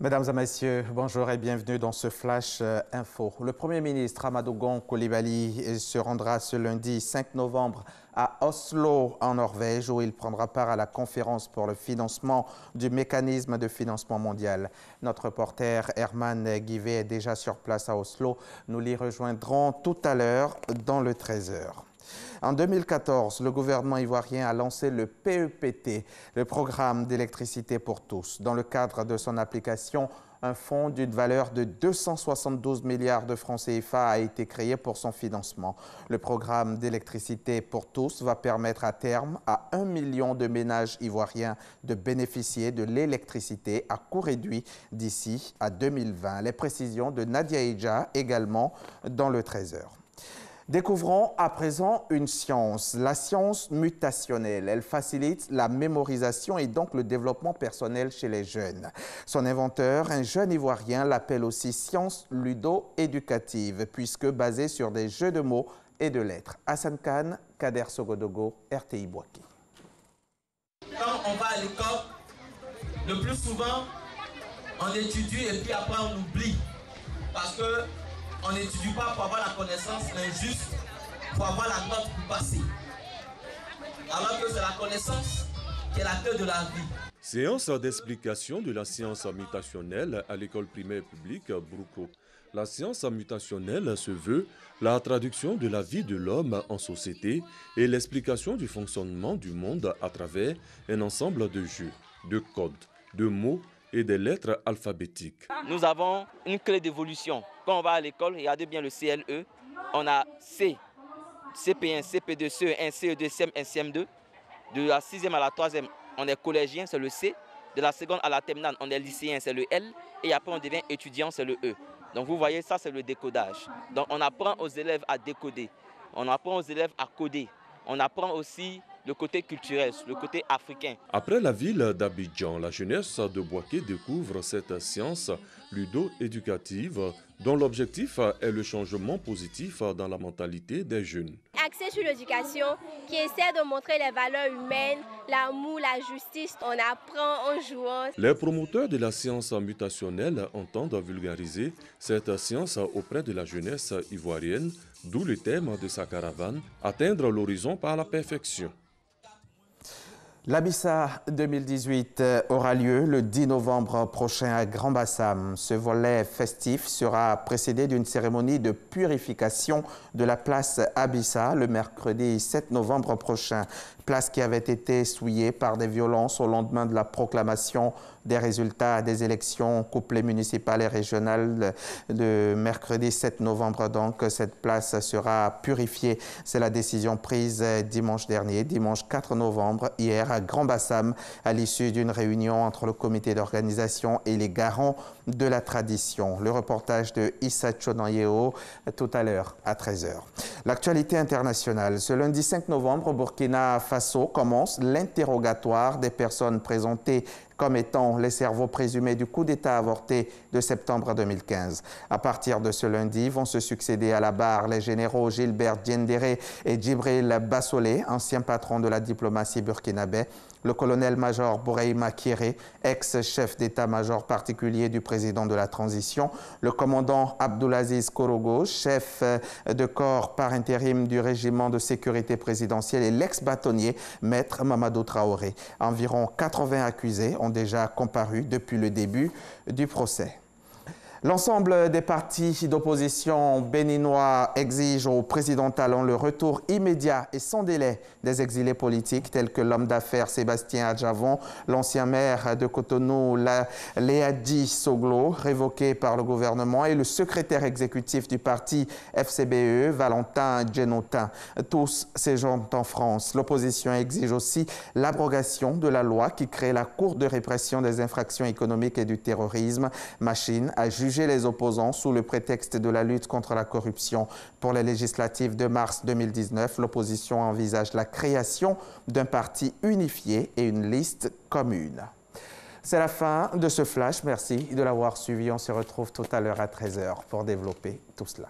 Mesdames et messieurs, bonjour et bienvenue dans ce Flash Info. Le Premier ministre Amadou Gon Coulibaly se rendra ce lundi 5 novembre à Oslo, en Norvège, où il prendra part à la conférence pour le financement du mécanisme de financement mondial. Notre reporter Herman Guivet est déjà sur place à Oslo. Nous l'y rejoindrons tout à l'heure dans le 13h. En 2014, le gouvernement ivoirien a lancé le PEPT, le programme d'électricité pour tous. Dans le cadre de son application, un fonds d'une valeur de 272 milliards de francs CFA a été créé pour son financement. Le programme d'électricité pour tous va permettre à terme à 1 million de ménages ivoiriens de bénéficier de l'électricité à coût réduit d'ici à 2020. Les précisions de Nadia Eja également dans le 13h. Découvrons à présent une science, la science mutationnelle. Elle facilite la mémorisation et donc le développement personnel chez les jeunes. Son inventeur, un jeune Ivoirien, l'appelle aussi science ludo-éducative, puisque basée sur des jeux de mots et de lettres. Hassan Khan, Kader Sogodogo, RTI Boaké. Quand on va à l'école, le plus souvent, on étudie et puis après on oublie. Parce que on n'étudie pas pour avoir la connaissance, mais juste pour avoir la note pour passer. Alors que c'est la connaissance qui est la clé de la vie. Séance d'explication de la science mutationnelle à l'école primaire publique Broucko. La science mutationnelle se veut la traduction de la vie de l'homme en société et l'explication du fonctionnement du monde à travers un ensemble de jeux, de codes, de mots et des lettres alphabétiques. Nous avons une clé d'évolution. Quand on va à l'école, regardez bien le CLE, on a C, CP1, CP2, CE1, CE2, CM1, CM2. De la 6e à la 3e, on est collégien, c'est le C. De la seconde à la terminale, on est lycéen, c'est le L. Et après, on devient étudiant, c'est le E. Donc vous voyez, ça c'est le décodage. Donc on apprend aux élèves à décoder. On apprend aux élèves à coder. On apprend aussi le côté culturel, le côté africain. Après la ville d'Abidjan, la jeunesse de Boaké découvre cette science ludo-éducative dont l'objectif est le changement positif dans la mentalité des jeunes. Axé sur l'éducation, qui essaie de montrer les valeurs humaines, l'amour, la justice. On apprend en jouant. Les promoteurs de la science mutationnelle entendent vulgariser cette science auprès de la jeunesse ivoirienne, d'où le thème de sa caravane, atteindre l'horizon par la perfection. L'Abissa 2018 aura lieu le 10 novembre prochain à Grand-Bassam. Ce volet festif sera précédé d'une cérémonie de purification de la place Abissa le mercredi 7 novembre prochain. Place qui avait été souillée par des violences au lendemain de la proclamation des résultats des élections couplées municipales et régionales le mercredi 7 novembre. Donc, cette place sera purifiée. C'est la décision prise dimanche dernier, dimanche 4 novembre, hier à Grand-Bassam, à l'issue d'une réunion entre le comité d'organisation et les garants de la tradition. Le reportage de Issa Chonanyeo tout à l'heure à 13h. L'actualité internationale. Ce lundi 5 novembre, au Burkina Faso commence l'interrogatoire des personnes présentées comme étant les cerveaux présumés du coup d'État avorté de septembre 2015. À partir de ce lundi, vont se succéder à la barre les généraux Gilbert Diendéré et Djibril Bassolé, anciens patrons de la diplomatie burkinabé, le colonel-major Bouraïma Kéré, ex-chef d'état-major particulier du président de la transition, le commandant Abdoulaziz Korogo, chef de corps par intérim du régiment de sécurité présidentielle et l'ex-bâtonnier Maître Mamadou Traoré. Environ 80 accusés ont déjà comparu depuis le début du procès. L'ensemble des partis d'opposition béninois exigent au président Talon le retour immédiat et sans délai des exilés politiques tels que l'homme d'affaires Sébastien Adjavon, l'ancien maire de Cotonou Léadi Soglo, révoqué par le gouvernement, et le secrétaire exécutif du parti FCBE, Valentin Djenotin. Tous séjournent en France. L'opposition exige aussi l'abrogation de la loi qui crée la Cour de répression des infractions économiques et du terrorisme, machine à juger les opposants sous le prétexte de la lutte contre la corruption. Pour les législatives de mars 2019, l'opposition envisage la création d'un parti unifié et une liste commune. C'est la fin de ce flash. Merci de l'avoir suivi. On se retrouve tout à l'heure à 13h pour développer tout cela.